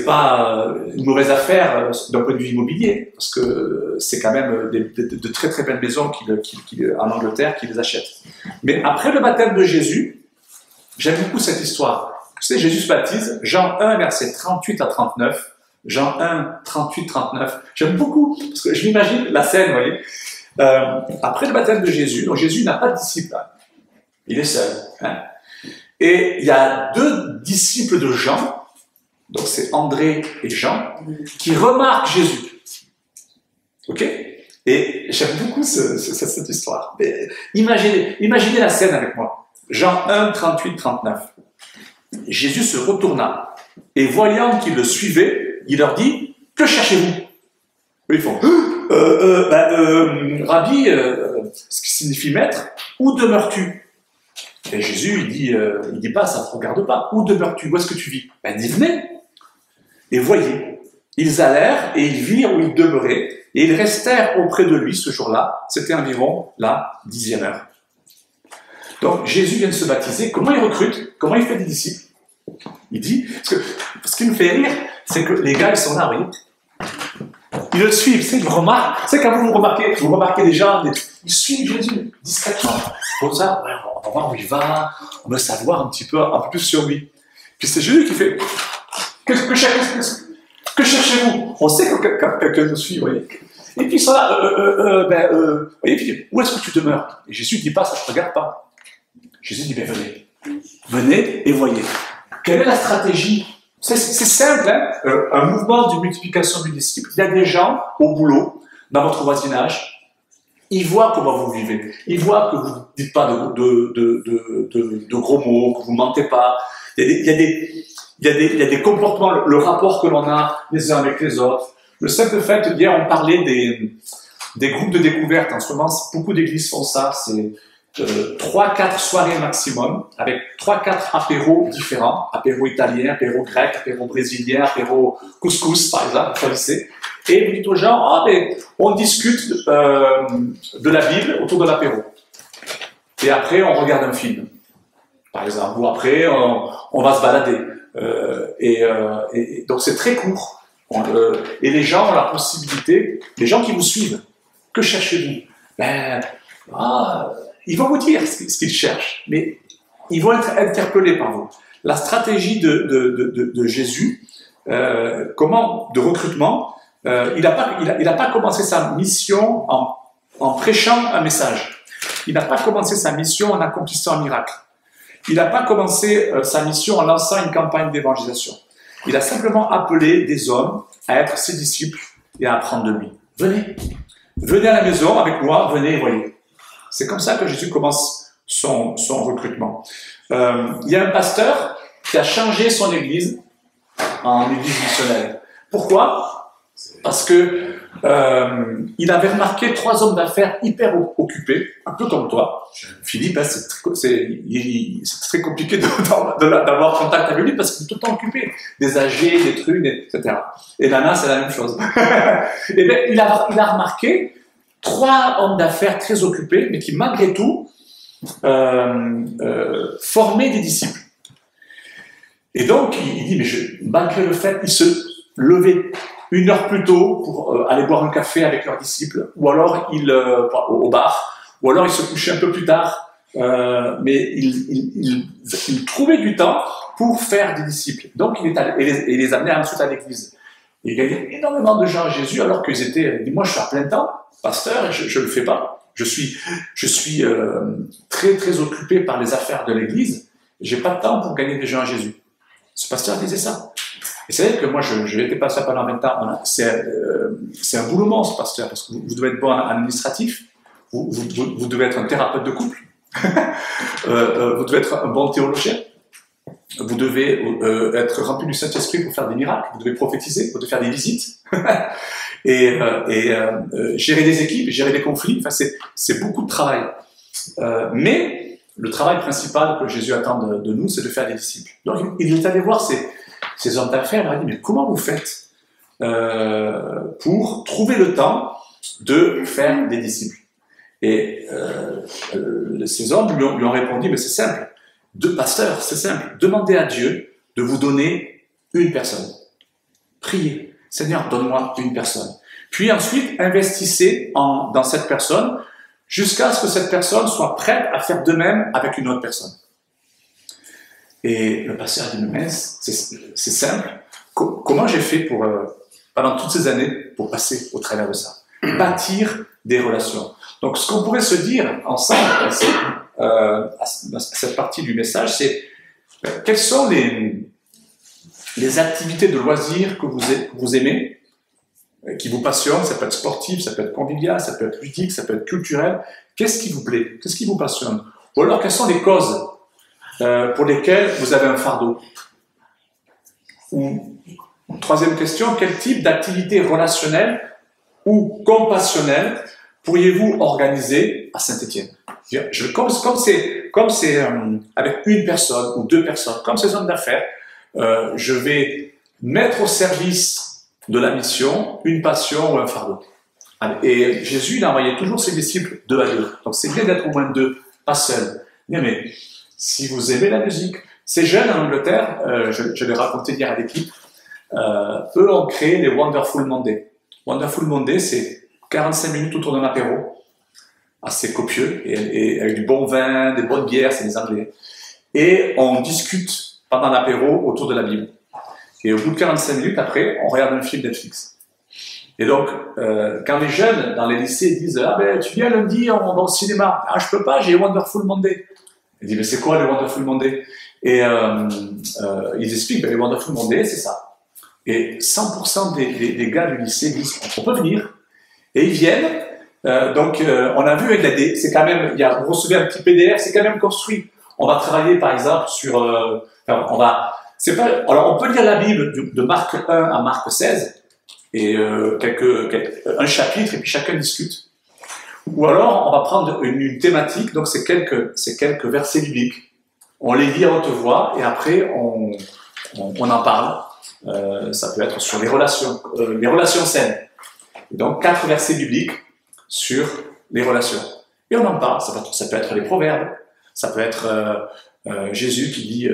pas une mauvaise affaire d'un point de vue immobilier, parce que c'est quand même de très très belles maisons en Angleterre qui les achètent. Mais après le baptême de Jésus, j'aime beaucoup cette histoire. Tu sais, Jésus se baptise, Jean 1, versets 38 à 39. Jean 1, 38, 39. J'aime beaucoup, parce que je m'imagine la scène, vous voyez. Après le baptême de Jésus, donc Jésus n'a pas de disciples. Il est seul. Hein. Et il y a 2 disciples de Jean donc c'est André et Jean, qui remarquent Jésus. Ok? Et j'aime beaucoup cette histoire. Mais imaginez la scène avec moi. Jean 1, 38, 39. Jésus se retourna, et voyant qu'ils le suivaient, il leur dit, « Que cherchez-vous » Ils font, Rabbi, ce qui signifie maître, où demeures-tu? Et Jésus, il dit pas, ça ne te regarde pas. Où demeures-tu? Où est-ce que tu vis? Ben, dis, venez. Et voyez, ils allèrent et ils virent où il demeurait, et ils restèrent auprès de lui ce jour-là. C'était environ la 10e heure. Donc Jésus vient de se baptiser. Comment il recrute? Comment il fait des disciples? Il dit, parce que ce qui me fait rire, c'est que les gars, ils sont là, vous voyez. Ils le suivent, ils remarquent. C'est quand vous remarquez des gens, ils suivent Jésus discrètement. Comme ça, ouais, on va voir où il va, on veut savoir un peu plus sur lui. Puis c'est Jésus qui fait, que cherchez-vous? On sait que quelqu'un nous suit, vous voyez. Et puis ils sont là, vous voyez, puis, où est-ce que tu demeures? Et Jésus ne dit pas, ça ne te regarde pas. Jésus dit, venez. Venez et voyez. Quelle est la stratégie? C'est simple, hein? Un mouvement de multiplication du disciple. Il y a des gens au boulot, dans votre voisinage, ils voient comment vous vivez. Ils voient que vous ne dites pas de gros mots, que vous ne mentez pas. Il y a des comportements, le rapport que l'on a les uns avec les autres. Le simple fait, hier on parlait des groupes de découverte. En ce moment, beaucoup d'églises font ça. C'est 3-4 soirées maximum, avec 3-4 apéros différents, apéro italien, apéro grec, apéro brésilien, apéro couscous par exemple, vous choisissez, et vous dites aux gens, on discute de la Bible autour de l'apéro. Et après, on regarde un film, par exemple, ou après, on va se balader. Et donc c'est très court. Et les gens ont la possibilité, les gens qui vous suivent, que cherchez-vous? Ils vont vous dire ce qu'ils cherchent, mais ils vont être interpellés par vous. La stratégie de Jésus, de recrutement, il n'a pas commencé sa mission en prêchant un message. Il n'a pas commencé sa mission en accomplissant un miracle. Il n'a pas commencé sa mission en lançant une campagne d'évangélisation. Il a simplement appelé des hommes à être ses disciples et à apprendre de lui. Venez à la maison avec moi, venez et voyez. C'est comme ça que Jésus commence son recrutement. Il y a un pasteur qui a changé son église en église missionnelle. Pourquoi? Parce que il avait remarqué 3 hommes d'affaires hyper occupés, un peu comme toi. Philippe, hein, c'est très compliqué d'avoir contact avec lui parce qu'il est tout le temps occupé. Des âgés, des trucs, etc. Et Nana, c'est la même chose. Et bien, il a remarqué 3 hommes d'affaires très occupés, mais qui malgré tout formaient des disciples. Et donc, il dit, mais malgré le fait qu'ils se levaient 1 heure plus tôt pour aller boire un café avec leurs disciples, ou alors au bar, ou alors ils se couchaient un peu plus tard, mais ils trouvaient du temps pour faire des disciples. Donc, il les amenait ensuite à l'église. Il gagnait énormément de gens à Jésus, alors qu'ils étaient, moi je suis à plein temps, pasteur, et je ne le fais pas. Je suis très très occupé par les affaires de l'église, j'ai pas de temps pour gagner des gens à Jésus. Ce pasteur disait ça. Et c'est vrai que moi, je été pasteur pendant 20 ans. C'est un boulot monstre, pasteur, parce que vous devez être bon administratif, vous devez être un thérapeute de couple, vous devez être un bon théologien, vous devez être rempli du Saint-Esprit pour faire des miracles, vous devez prophétiser, vous devez faire des visites, et gérer des équipes, gérer des conflits. Enfin, c'est beaucoup de travail. Mais le travail principal que Jésus attend de nous, c'est de faire des disciples. Donc, il est allé voir ces hommes d'affaires, il a dit, mais comment vous faites pour trouver le temps de faire des disciples? Et ces hommes lui ont répondu, mais c'est simple, pasteur, c'est simple, demandez à Dieu de vous donner une personne. Priez, Seigneur, donne-moi une personne. Puis ensuite, investissez dans cette personne jusqu'à ce que cette personne soit prête à faire de même avec une autre personne. Et le pasteur a dit, mais c'est simple. Comment j'ai fait pendant toutes ces années pour passer au travers de ça? Bâtir des relations. Donc, ce qu'on pourrait se dire ensemble, à cette partie du message, c'est quelles sont les activités de loisirs que vous aimez, qui vous passionnent, ça peut être sportif, ça peut être convivial, ça peut être ludique, ça peut être culturel. Qu'est-ce qui vous plaît? Qu'est-ce qui vous passionne? Ou alors, quelles sont les causes pour lesquelles vous avez un fardeau? Ou, troisième question, quel type d'activité relationnelle ou compassionnelle pourriez-vous organiser à Saint-Étienne? Comme c'est avec une personne ou deux personnes, comme ces hommes d'affaires, je vais mettre au service de la mission une passion ou un fardeau. Et Jésus, il a envoyé toujours ses disciples 2 à 2. Donc c'est bien d'être au moins 2, pas seul. Mais si vous aimez la musique, ces jeunes en Angleterre, je l'ai raconté hier à l'équipe, eux ont créé les Wonderful Monday. Wonderful Monday, c'est 45 minutes autour d'un apéro, assez copieux, et avec du bon vin, des bonnes bières, c'est des Anglais. Et on discute pendant l'apéro autour de la Bible. Et au bout de 45 minutes, après, on regarde un film Netflix. Et donc, quand les jeunes dans les lycées disent « Ah ben, tu viens lundi, on va au cinéma. »« Ah, je peux pas, j'ai Wonderful Monday. » Ils disent « Mais c'est quoi les Wonderful Monday ?» Et ils expliquent ben, « Les Wonderful Monday, c'est ça. » Et 100% des gars du lycée disent « On peut venir. » Et ils viennent. Donc, on a vu avec la D, c'est quand même, vous recevez un petit PDF, c'est quand même construit. On va travailler, par exemple, sur... alors, on peut lire la Bible de Marc 1 à Marc 16, et un chapitre, et puis chacun discute. Ou alors, on va prendre une thématique, donc c'est quelques versets bibliques. On les lit à haute voix, et après, on en parle. Ça peut être sur les relations saines. Et donc, 4 versets bibliques sur les relations. Et on en parle. Ça peut être les proverbes, ça peut être Jésus qui dit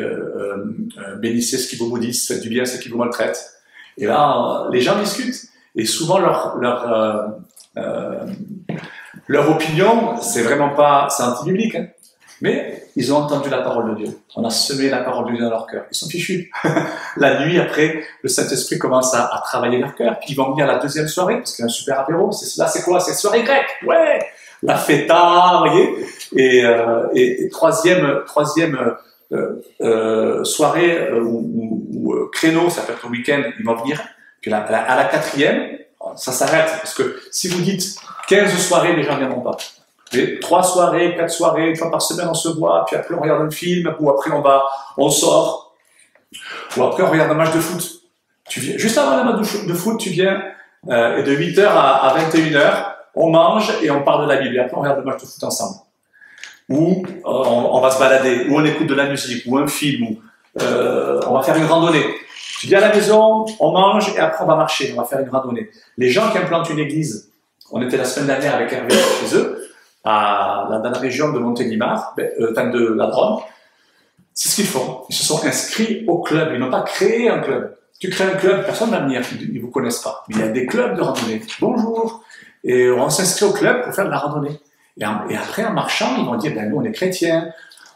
bénissez ce qui vous maudissent, faites du bien à ceux qui vous maltraitent. Et là, les gens discutent. Et souvent, leur opinion, c'est vraiment pas, c'est anti-biblique, hein. Mais ils ont entendu la parole de Dieu. On a semé la parole de Dieu dans leur cœur. Ils sont fichus. La nuit, après, le Saint-Esprit commence à travailler leur cœur. Puis ils vont venir à la deuxième soirée, parce qu'il y a un super apéro. Là, c'est quoi? C'est soirée grecque. Ouais! La fêta, vous voyez? Et troisième soirée ou créneau, ça peut être le week-end, ils vont venir. Puis à la 4e, ça s'arrête. Parce que si vous dites 15 soirées, les gens ne viendront pas. Et 3 soirées, 4 soirées, une fois par semaine on se voit, puis après on regarde un film, ou après on sort, ou après on regarde un match de foot. Juste avant le match de foot, tu viens, et de 8h à 21h, on mange et on parle de la Bible, et après on regarde le match de foot ensemble. Ou on va se balader, ou on écoute de la musique, ou un film, ou on va faire une randonnée. Tu viens à la maison, on mange, et après on va marcher, on va faire une randonnée. Les gens qui implantent une église, on était la semaine dernière avec Hervé chez eux, dans la région de Montélimar, de la Drôme, c'est ce qu'ils font. Ils se sont inscrits au club. Ils n'ont pas créé un club. Tu crées un club, personne ne va venir, ils ne vous connaissent pas. Mais il y a des clubs de randonnée. Bonjour. Et on s'inscrit au club pour faire de la randonnée. Et après, en marchant, ils vont dire, ben, nous, on est chrétiens.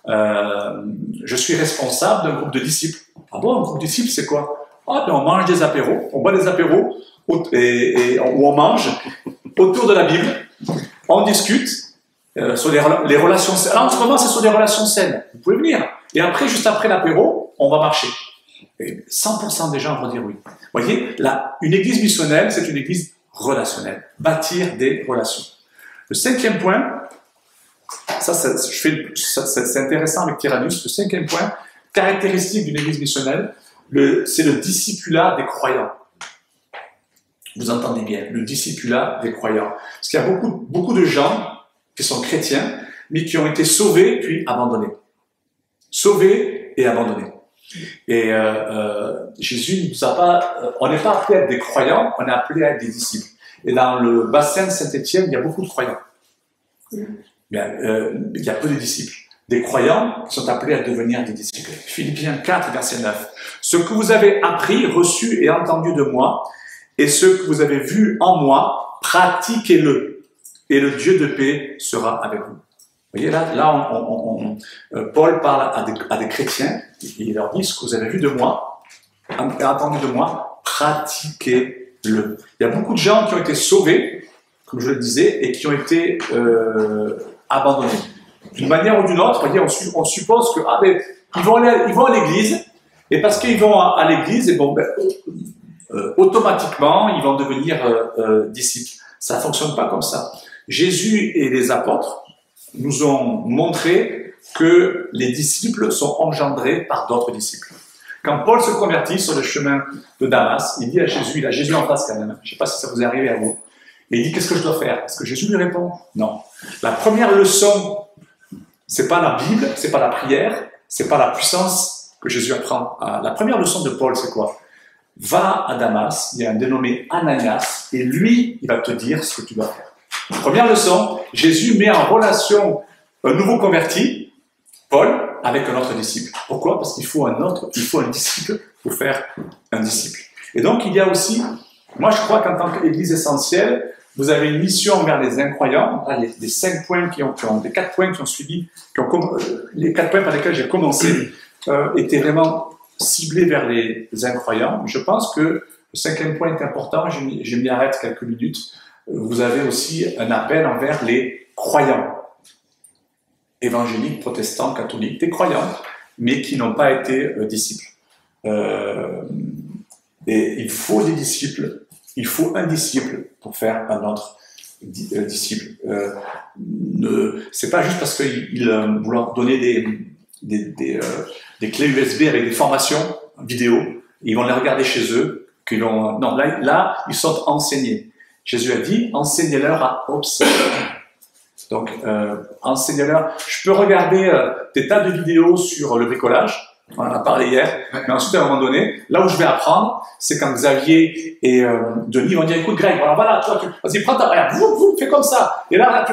Je suis responsable d'un groupe de disciples. Ah bon, un groupe de disciples, c'est quoi? Ah, ben, on mange des apéros. On boit des apéros où on mange autour de la Bible. On discute. Sur les relations saines. Là, en ce moment, c'est sur des relations saines. Vous pouvez venir. Et après, juste après l'apéro, on va marcher. Et 100% des gens vont dire oui. Vous voyez, une église missionnelle, c'est une église relationnelle. Bâtir des relations. Le 5e point, c'est intéressant avec Tyrannus. Le 5e point, caractéristique d'une église missionnelle, c'est le discipulat des croyants. Vous entendez bien, le discipulat des croyants. Parce qu'il y a beaucoup de gens qui sont chrétiens, mais qui ont été sauvés puis abandonnés. Sauvés et abandonnés. Et Jésus ne nous a pas... on n'est pas appelé à être des croyants, on est appelé à être des disciples. Et dans le bassin de Saint-Étienne, il y a beaucoup de croyants. Il y a peu de disciples. Des croyants qui sont appelés à devenir des disciples. Philippiens 4, verset 9. « Ce que vous avez appris, reçu et entendu de moi, et ce que vous avez vu en moi, pratiquez-le. Et le Dieu de paix sera avec vous. » Vous voyez, là Paul parle à des chrétiens, il leur dit, ce que vous avez vu de moi, et entendu de moi, pratiquez-le. Il y a beaucoup de gens qui ont été sauvés, comme je le disais, et qui ont été abandonnés. D'une manière ou d'une autre, vous voyez, on suppose que ils vont à l'église, Et parce qu'ils vont à l'église, et bon, automatiquement, ils vont devenir disciples. Ça ne fonctionne pas comme ça. Jésus et les apôtres nous ont montré que les disciples sont engendrés par d'autres disciples. Quand Paul se convertit sur le chemin de Damas, il dit à Jésus, il a Jésus en face quand même, je ne sais pas si ça vous est arrivé à vous, et il dit, qu'est-ce que je dois faire? Est-ce que Jésus lui répond? Non. La première leçon, c'est pas la Bible, c'est pas la prière, c'est pas la puissance que Jésus apprend. La première leçon de Paul, c'est quoi? Va à Damas, il y a un dénommé Ananias, et lui, il va te dire ce que tu dois faire. Première leçon, Jésus met en relation un nouveau converti, Paul, avec un autre disciple. Pourquoi? Parce qu'il faut un disciple pour faire un disciple. Et donc, il y a aussi, moi je crois qu'en tant qu'Église essentielle, vous avez une mission vers les incroyants. Les 5 points les 4 points qui ont suivi, les 4 points par lesquels j'ai commencé, étaient vraiment ciblés vers les incroyants. Je pense que le 5e point est important, je m'y arrête quelques minutes. Vous avez aussi un appel envers les croyants, évangéliques, protestants, catholiques, des croyants, mais qui n'ont pas été disciples. Et il faut des disciples, il faut un disciple pour faire un autre disciple. C'est pas juste parce qu'ils vous leur donnez des clés USB avec des formations vidéo, ils vont les regarder chez eux, non, là, ils sont enseignés. Jésus a dit, enseignez-leur à observer. Donc, enseignez-leur. Je peux regarder des tas de vidéos sur le bricolage, on en a parlé hier, mais ensuite, à un moment donné, là où je vais apprendre, c'est quand Xavier et Denis vont dire, écoute Greg, voilà, toi, vas-y, prends ta barrière, fais comme ça, et là,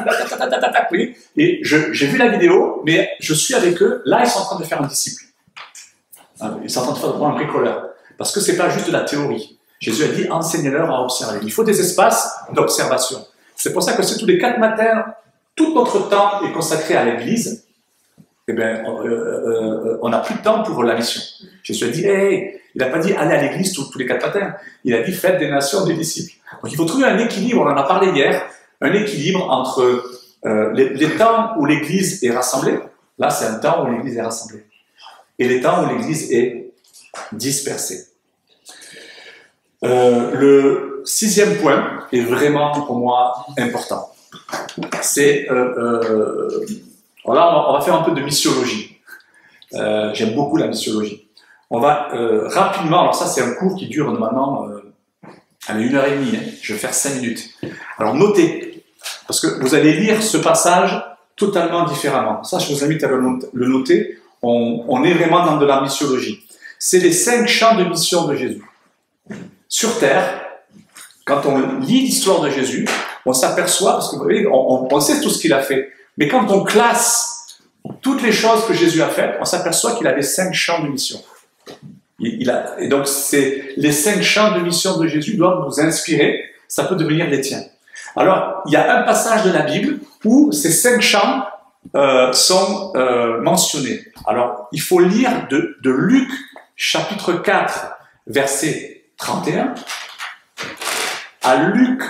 oui. Et j'ai vu la vidéo, mais je suis avec eux, là, ils sont en train de faire un disciple. Ils sont en train de faire un bricoleur. Parce que c'est pas juste de la théorie. Jésus a dit, enseignez-leur à observer. Il faut des espaces d'observation. C'est pour ça que si tous les 4 matins, tout notre temps est consacré à l'église, eh bien, on n'a plus de temps pour la mission. Jésus a dit, il n'a pas dit allez à l'église tous les 4 matins. Il a dit faites des nations des disciples. Donc il faut trouver un équilibre, on en a parlé hier, un équilibre entre les temps où l'église est rassemblée, là c'est un temps où l'église est rassemblée, et les temps où l'église est dispersée. Le 6e point est vraiment pour moi important. C'est là, on va faire un peu de missiologie. J'aime beaucoup la missiologie. On va rapidement, alors ça c'est un cours qui dure normalement 1h30, hein. Je vais faire 5 minutes. Alors notez, parce que vous allez lire ce passage totalement différemment. Ça, je vous invite à le noter. On est vraiment dans de la missiologie. C'est les 5 champs de mission de Jésus. Sur terre, quand on lit l'histoire de Jésus, on s'aperçoit, parce que vous voyez, on sait tout ce qu'il a fait, mais quand on classe toutes les choses que Jésus a faites, on s'aperçoit qu'il avait 5 champs de mission. Et donc, les 5 champs de mission de Jésus doivent nous inspirer, ça peut devenir les tiens. Alors, il y a un passage de la Bible où ces 5 champs sont mentionnés. Alors, il faut lire de Luc, chapitre 4, verset 31, à Luc,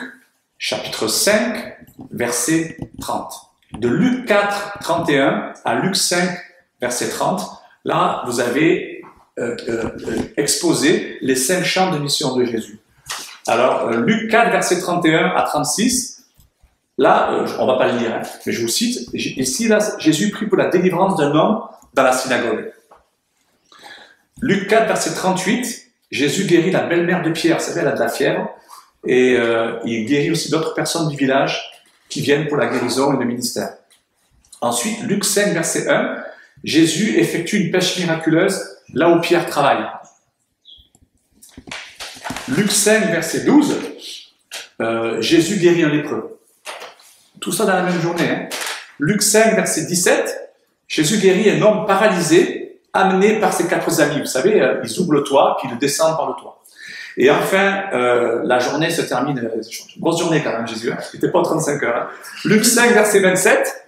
chapitre 5, verset 30. De Luc 4, 31 à Luc 5, verset 30, là, vous avez exposé les 5 champs de mission de Jésus. Alors, Luc 4, verset 31 à 36, là, on ne va pas le lire, hein, mais je vous cite, ici, là, Jésus prie pour la délivrance d'un homme dans la synagogue. Luc 4, verset 38, Jésus guérit la belle-mère de Pierre, vous savez, elle a de la fièvre, et il guérit aussi d'autres personnes du village qui viennent pour la guérison et le ministère. Ensuite, Luc 5, verset 1, Jésus effectue une pêche miraculeuse là où Pierre travaille. Luc 5, verset 12, Jésus guérit un lépreux. Tout ça dans la même journée. Hein. Luc 5, verset 17, Jésus guérit un homme paralysé amené par ses 4 amis. Vous savez, ils ouvrent le toit, puis ils descendent par le toit. Et enfin, la journée se termine, grosse journée quand même, Jésus, hein, il n'était pas 35 heures. Hein. Luc 5, verset 27,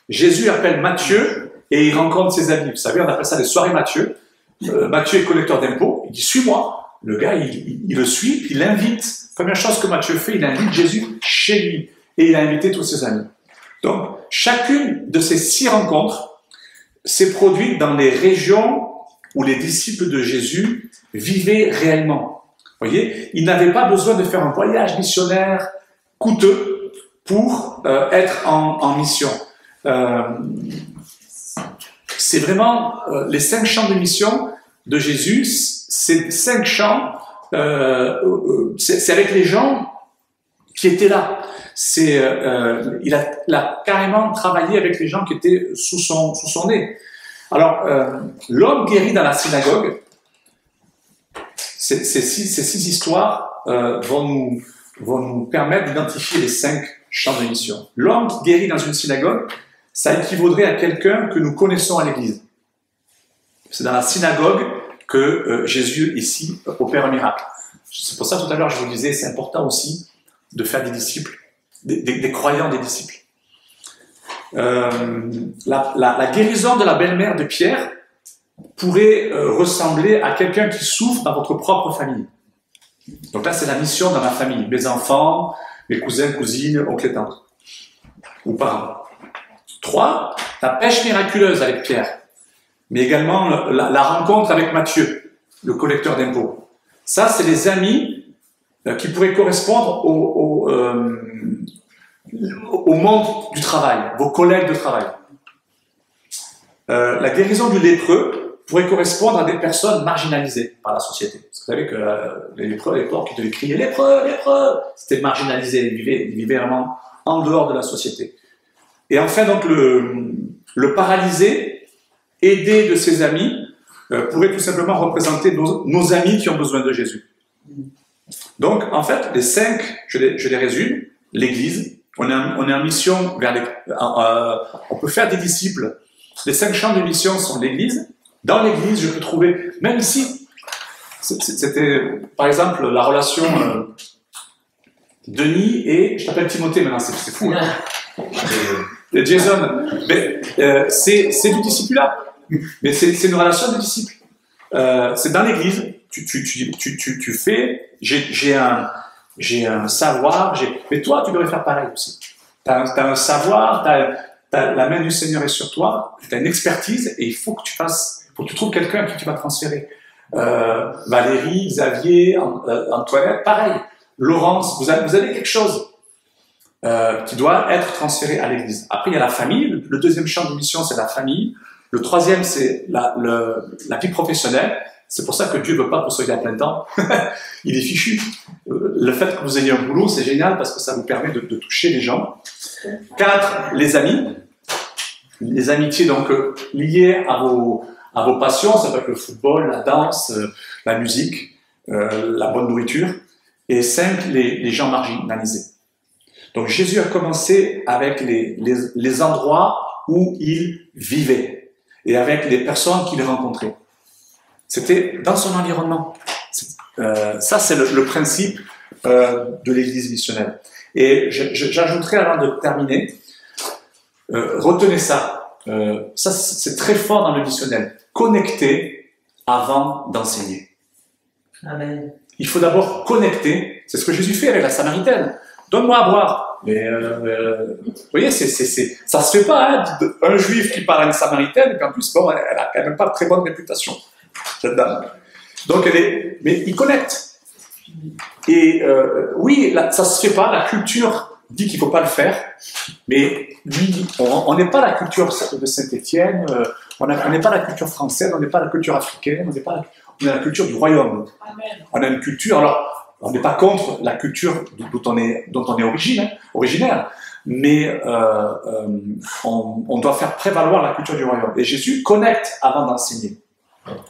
Jésus appelle Matthieu et il rencontre ses amis. Vous savez, on appelle ça les soirées Matthieu. Matthieu est collecteur d'impôts, il dit « Suis-moi ». Le gars, il le suit, puis il l'invite. Première chose que Matthieu fait, il invite Jésus chez lui. Et il a invité tous ses amis. Donc, chacune de ces 6 rencontres s'est produite dans les régions où les disciples de Jésus vivaient réellement. Vous voyez, ils n'avaient pas besoin de faire un voyage missionnaire coûteux pour être en mission. C'est vraiment les 5 champs de mission de Jésus, ces 5 champs, c'est avec les gens qui étaient là. Il a carrément travaillé avec les gens qui étaient sous son nez. Alors, l'homme guéri dans la synagogue, ces 6 histoires vont nous permettre d'identifier les 5 champs de mission. L'homme qui guérit dans une synagogue, ça équivaudrait à quelqu'un que nous connaissons à l'église. C'est dans la synagogue que Jésus, ici, opère un miracle. C'est pour ça, tout à l'heure, je vous disais, c'est important aussi de faire des disciples, des croyants, des disciples. La guérison de la belle-mère de Pierre pourrait ressembler à quelqu'un qui souffre dans votre propre famille. Donc là, c'est la mission dans ma famille, mes enfants, mes cousins, cousines, oncles et tantes, ou parents. 3, la pêche miraculeuse avec Pierre, mais également la rencontre avec Matthieu, le collecteur d'impôts. Ça, c'est les amis qui pourraient correspondre au monde du travail, vos collègues de travail. La guérison du lépreux pourrait correspondre à des personnes marginalisées par la société. Parce que vous savez que les lépreux à l'époque, ils devaient crier « lépreux, lépreux !» C'était marginalisé, ils vivaient vraiment en dehors de la société. Et enfin, donc, le paralysé, aidé de ses amis, pourrait tout simplement représenter nos amis qui ont besoin de Jésus. Donc, en fait, les 5, je les résume. L'Église, on est en mission on peut faire des disciples. Les 5 champs de mission sont l'Église. Dans l'Église, je peux trouver, même ici, c'était, par exemple, la relation Denis et, je t'appelle Timothée maintenant, c'est fou, hein. Et Jason, mais c'est du discipulat, mais c'est une relation de disciple. C'est dans l'Église, tu fais, j'ai un savoir, mais toi tu devrais faire pareil aussi. T'as un savoir, la main du Seigneur est sur toi, tu as une expertise et il faut que tu trouves quelqu'un à qui tu vas transférer. Valérie, Xavier, Antoinette, pareil. Laurence, vous avez quelque chose qui doit être transféré à l'Église. Après, il y a la famille. Le deuxième champ de mission, c'est la famille. Le troisième, c'est la vie professionnelle. C'est pour ça que Dieu ne veut pas que vous soyez à plein temps. Il est fichu. Le fait que vous ayez un boulot, c'est génial parce que ça vous permet de toucher les gens. 4, les amis. Les amitiés donc liées à vos passions. Ça peut être le football, la danse, la musique, la bonne nourriture. Et 5, les gens marginalisés. Donc Jésus a commencé avec les endroits où il vivait et avec les personnes qu'il rencontrait. C'était dans son environnement. Ça, c'est le principe de l'Église missionnelle. Et j'ajouterai avant de terminer, retenez ça. Ça, c'est très fort dans le missionnel. Connecter avant d'enseigner. Amen. Il faut d'abord connecter. C'est ce que Jésus fait avec la Samaritaine. Donne-moi à boire. Mais vous voyez, ça se fait pas, hein, un juif qui parle à une samaritaine, et en plus, bon, elle a quand même pas de très bonne réputation, cette dame. Donc mais il connecte. Et oui, ça se fait pas, la culture dit qu'il faut pas le faire, mais lui, on n'est pas la culture de Saint-Étienne, on n'est pas la culture française, on n'est pas la culture africaine, on est la culture du royaume. Amen. On a une culture, alors, on n'est pas contre la culture dont on est originaire, mais on doit faire prévaloir la culture du royaume. Et Jésus connecte avant d'enseigner.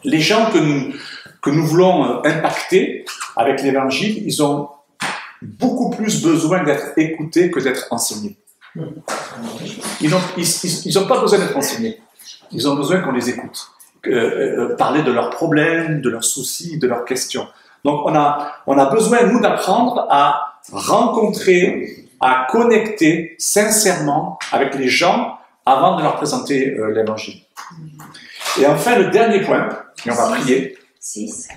Les gens que nous voulons impacter avec l'évangile, ils ont beaucoup plus besoin d'être écoutés que d'être enseignés. Ils n'ont pas besoin d'être enseignés. Ils ont besoin qu'on les écoute. Parler de leurs problèmes, de leurs soucis, de leurs questions. Donc on a besoin, nous, d'apprendre à rencontrer, à connecter sincèrement avec les gens avant de leur présenter l'évangile. Et enfin, le dernier point, et on va prier, 6.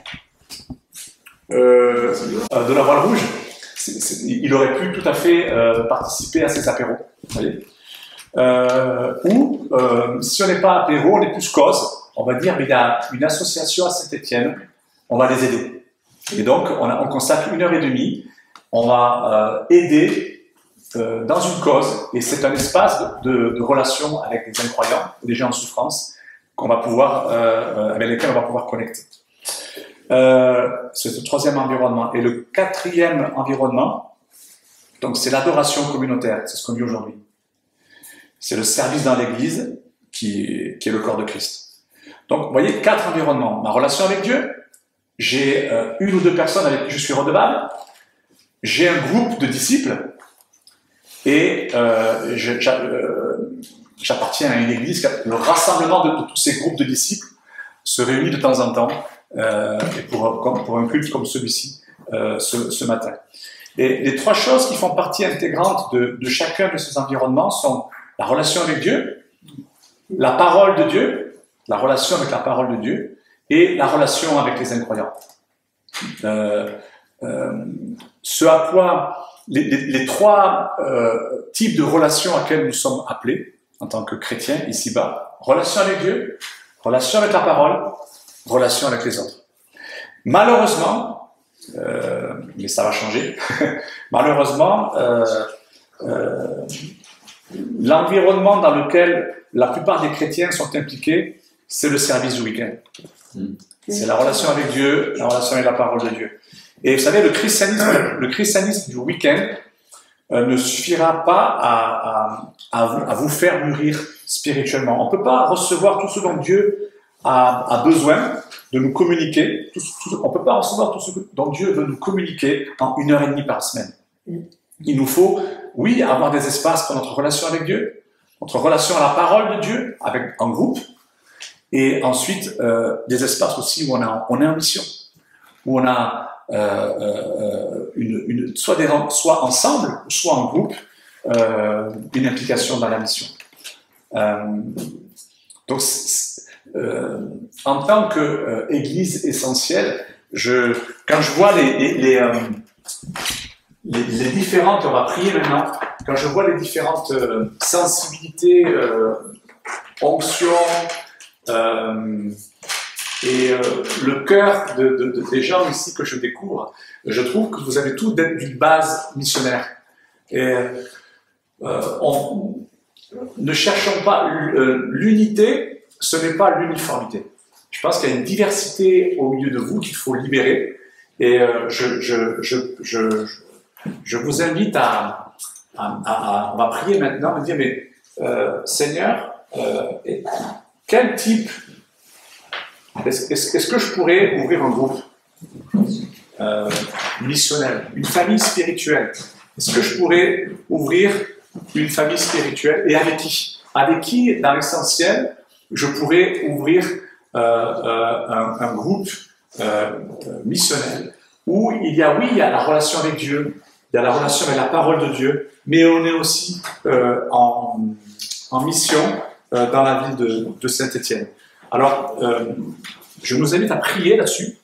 de la voile rouge. Il aurait pu tout à fait participer à ces apéros. Vous voyez, ou si on n'est pas apéro, on est plus cause. on va dire, mais il y a une association à Saint-Étienne, on va les aider. Et donc, on consacre 1h30, on va aider dans une cause, et c'est un espace de relation avec des incroyants, des gens en souffrance, qu'on va pouvoir, avec lesquels on va pouvoir connecter. C'est le troisième environnement. Et le quatrième environnement, donc c'est l'adoration communautaire, c'est ce qu'on dit aujourd'hui. C'est le service dans l'Église qui est le corps de Christ. Donc, vous voyez, 4 environnements. Ma relation avec Dieu, j'ai 1 ou 2 personnes avec qui je suis redevable, j'ai un groupe de disciples, et j'appartiens à une église, le rassemblement de tous ces groupes de disciples se réunit de temps en temps, et pour un culte comme celui-ci, ce matin. Et les 3 choses qui font partie intégrante de chacun de ces environnements sont la relation avec Dieu, la parole de Dieu, la relation avec la parole de Dieu, et la relation avec les incroyants. Ce à quoi les 3 types de relations auxquelles nous sommes appelés en tant que chrétiens ici-bas: relation avec Dieu, relation avec la parole, relation avec les autres. Malheureusement, mais ça va changer, malheureusement, l'environnement dans lequel la plupart des chrétiens sont impliqués, c'est le service du week-end. C'est la relation avec Dieu, la relation avec la parole de Dieu. Et vous savez, le christianisme du week-end ne suffira pas à vous faire mûrir spirituellement. On ne peut pas recevoir tout ce dont Dieu a besoin de nous communiquer. On ne peut pas recevoir tout ce dont Dieu veut nous communiquer en 1h30 par semaine. Il nous faut, oui, avoir des espaces pour notre relation avec Dieu, notre relation à la parole de Dieu, en groupe, et ensuite des espaces aussi où on est en mission, où on a soit ensemble, soit en groupe, une implication dans la mission. Donc, en tant qu'Église essentielle, quand je vois les différentes, on va prier maintenant, quand je vois les différentes sensibilités, onctions, et le cœur des gens ici que je découvre, je trouve que vous avez tous d'une base missionnaire. Et ne cherchons pas l'unité, ce n'est pas l'uniformité. Je pense qu'il y a une diversité au milieu de vous qu'il faut libérer. Et je vous invite on va prier maintenant, et dire, mais Seigneur, quel type, est-ce que je pourrais ouvrir un groupe missionnel, une famille spirituelle? Est-ce que je pourrais ouvrir une famille spirituelle? Et avec qui? Avec qui, dans l'essentiel, je pourrais ouvrir un groupe missionnel où il y a la relation avec Dieu, il y a la relation avec la parole de Dieu, mais on est aussi en mission dans la ville de Saint-Étienne. Alors, je nous invite à prier là-dessus.